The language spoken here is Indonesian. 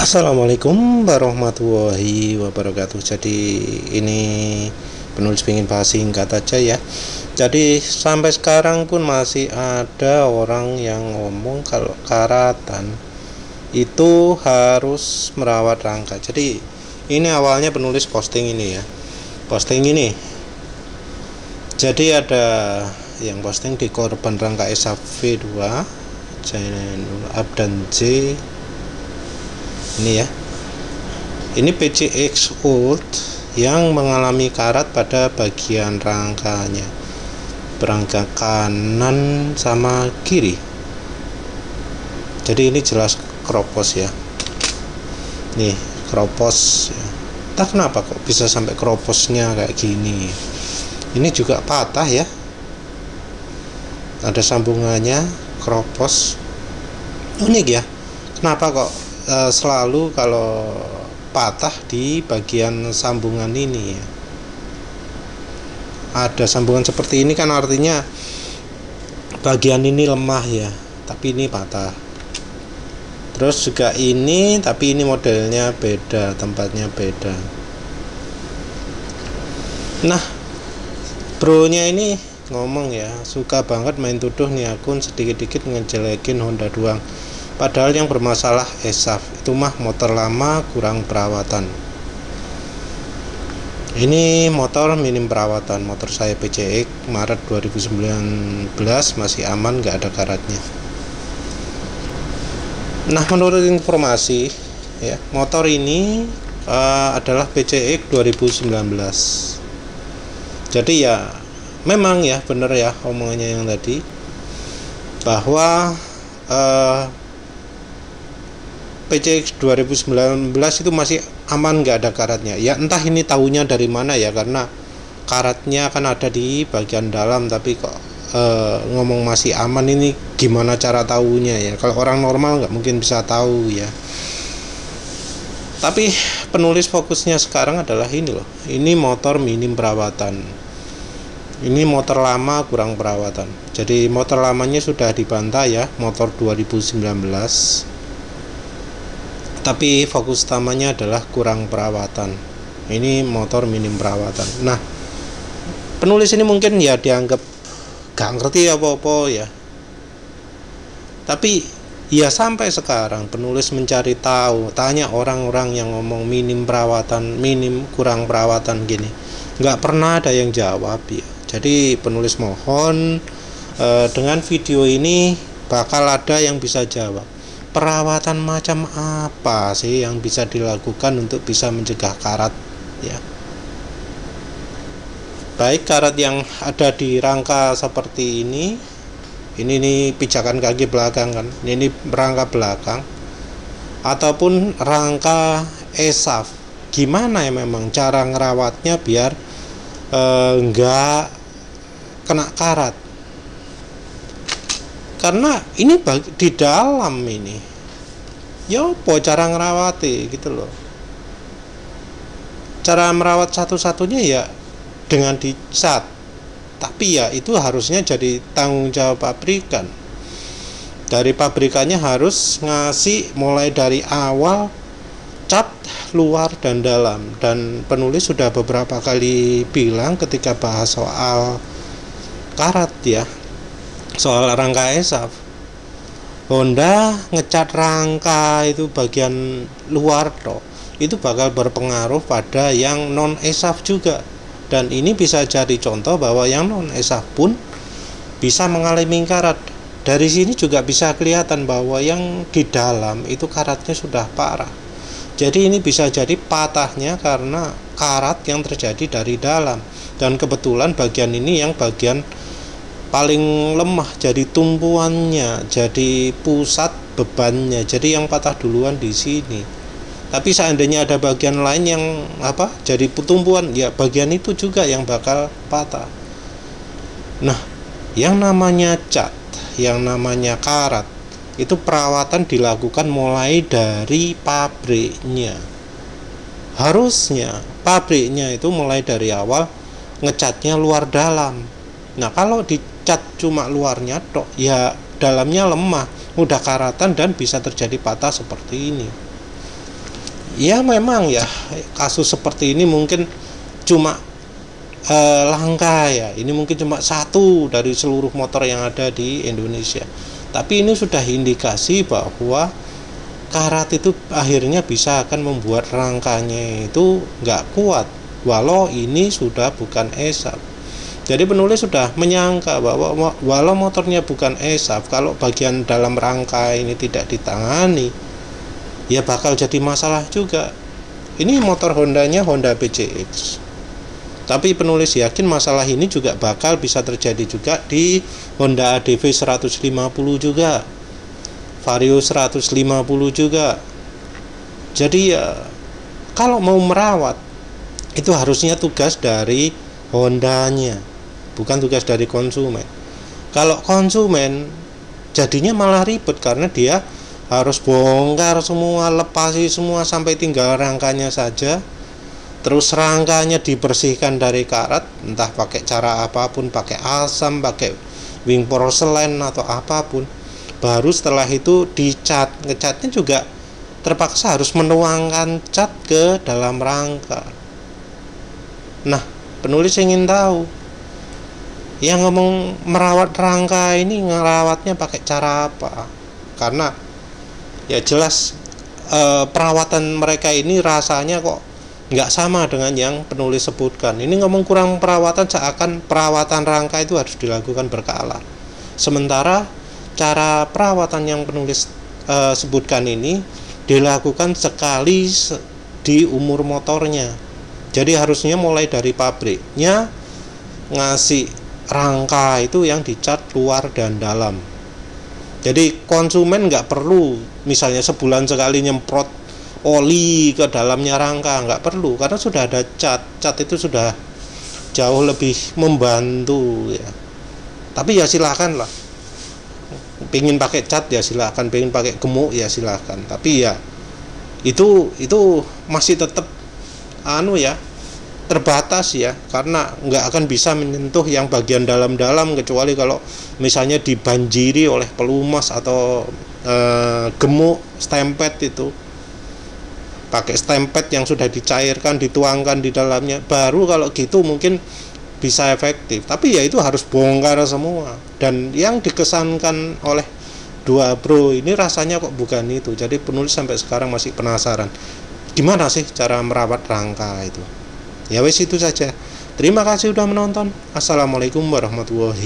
Assalamualaikum warahmatullahi wabarakatuh. Jadi ini penulis ingin bahas singkat aja ya. Jadi sampai sekarang pun masih ada orang yang ngomong kalau karatan itu harus merawat rangka. Jadi ini awalnya penulis posting ini ya. Posting ini. Jadi ada yang posting di korban rangka ESAF V2 Jainul Abdan J. Ini ya, ini PCX old yang mengalami karat pada bagian rangkanya, rangka kanan sama kiri. Jadi ini jelas kropos ya, nih kropos ya. Entah kenapa kok bisa sampai kroposnya kayak gini. Ini juga patah ya, ada sambungannya, kropos. Unik ya, kenapa kok selalu kalau patah di bagian sambungan ini ya. Ada sambungan seperti ini kan artinya bagian ini lemah ya, tapi ini patah. Terus juga ini, tapi ini modelnya beda, tempatnya beda. Nah, bronya ini ngomong ya, suka banget main tuduh nih akun sedikit-dikit ngejelekin Honda Duang. Padahal yang bermasalah ESAF itu mah motor lama kurang perawatan. Ini motor minim perawatan, motor saya PCX Maret 2019 masih aman, nggak ada karatnya. Nah, menurut informasi ya, motor ini adalah PCX 2019. Jadi ya memang ya bener ya omongannya yang tadi bahwa PCX 2019 itu masih aman, nggak ada karatnya ya. Entah ini tahunya dari mana ya, karena karatnya kan ada di bagian dalam, tapi kok ngomong masih aman, ini gimana cara tahunya ya? Kalau orang normal nggak mungkin bisa tahu ya. Tapi penulis fokusnya sekarang adalah ini loh, ini motor minim perawatan, ini motor lama kurang perawatan. Jadi motor lamanya sudah dibantah ya, motor 2019, tapi fokus utamanya adalah kurang perawatan. Ini motor minim perawatan. Nah, penulis ini mungkin ya dianggap gak ngerti apa-apa ya, tapi ya sampai sekarang penulis mencari tahu, tanya orang-orang yang ngomong minim perawatan, minim kurang perawatan gini, gak pernah ada yang jawab ya. Jadi penulis mohon dengan video ini bakal ada yang bisa jawab. Perawatan macam apa sih yang bisa dilakukan untuk bisa mencegah karat ya? Baik karat yang ada di rangka seperti ini nih pijakan kaki belakang kan, ini rangka belakang, ataupun rangka ESAF. Gimana ya memang cara ngerawatnya biar enggak kena karat? Karena ini di dalam ini ya apa cara ngerawati gitu loh. Cara merawat satu-satunya ya dengan dicat, tapi ya itu harusnya jadi tanggung jawab pabrikan. Dari pabrikannya harus ngasih mulai dari awal cat luar dan dalam. Dan penulis sudah beberapa kali bilang ketika bahas soal karat ya, soal rangka ESAF, Honda ngecat rangka itu bagian luar toh, itu bakal berpengaruh pada yang non ESAF juga. Dan ini bisa jadi contoh bahwa yang non ESAF pun bisa mengalami karat. Dari sini juga bisa kelihatan bahwa yang di dalam itu karatnya sudah parah. Jadi ini bisa jadi patahnya karena karat yang terjadi dari dalam. Dan kebetulan bagian ini yang bagian paling lemah, jadi tumpuannya, jadi pusat bebannya, jadi yang patah duluan di sini. Tapi seandainya ada bagian lain yang jadi tumpuan, ya bagian itu juga yang bakal patah. Nah, yang namanya cat, yang namanya karat, itu perawatan dilakukan mulai dari pabriknya. Harusnya pabriknya itu mulai dari awal ngecatnya luar dalam. Nah, kalau dicat cuma luarnya tok, ya dalamnya lemah, mudah karatan dan bisa terjadi patah seperti ini. Ya memang ya, kasus seperti ini mungkin cuma langka ya. Ini mungkin cuma satu dari seluruh motor yang ada di Indonesia. Tapi ini sudah indikasi bahwa karat itu akhirnya bisa akan membuat rangkanya itu nggak kuat, walau ini sudah bukan ESAP. Jadi penulis sudah menyangka bahwa walau motornya bukan ESAP, kalau bagian dalam rangka ini tidak ditangani, ya bakal jadi masalah juga. Ini motor Hondanya Honda PCX. Tapi penulis yakin masalah ini juga bakal bisa terjadi juga di Honda ADV 150 juga, Vario 150 juga. Jadi ya kalau mau merawat itu harusnya tugas dari Hondanya, bukan tugas dari konsumen. Kalau konsumen jadinya malah ribet karena dia harus bongkar semua, lepasi semua sampai tinggal rangkanya saja. Terus rangkanya dibersihkan dari karat, entah pakai cara apapun, pakai asam, pakai wing porselen atau apapun. Baru setelah itu dicat. Ngecatnya juga terpaksa harus menuangkan cat ke dalam rangka. Nah, penulis ingin tahu, yang ngomong merawat rangka ini ngerawatnya pakai cara apa? Karena ya jelas perawatan mereka ini rasanya kok nggak sama dengan yang penulis sebutkan. Ini ngomong kurang perawatan, seakan perawatan rangka itu harus dilakukan berkala. Sementara cara perawatan yang penulis sebutkan ini dilakukan sekali di umur motornya. Jadi harusnya mulai dari pabriknya ngasih rangka itu yang dicat luar dan dalam. Jadi konsumen nggak perlu misalnya sebulan sekali nyemprot oli ke dalamnya rangka, nggak perlu, karena sudah ada cat itu sudah jauh lebih membantu ya. Tapi ya silakan lah, pengen pakai cat ya silakan, pengen pakai gemuk ya silakan, tapi ya itu masih tetap terbatas ya, karena nggak akan bisa menyentuh yang bagian dalam-dalam, kecuali kalau misalnya dibanjiri oleh pelumas atau gemuk stempet itu. Pakai stempet yang sudah dicairkan, dituangkan di dalamnya, baru kalau gitu mungkin bisa efektif. Tapi ya itu harus bongkar semua. Dan yang dikesankan oleh Dua Bro ini rasanya kok bukan itu. Jadi penulis sampai sekarang masih penasaran, gimana sih cara merawat rangka itu. Ya wes itu saja. Terima kasih sudah menonton. Assalamualaikum warahmatullahi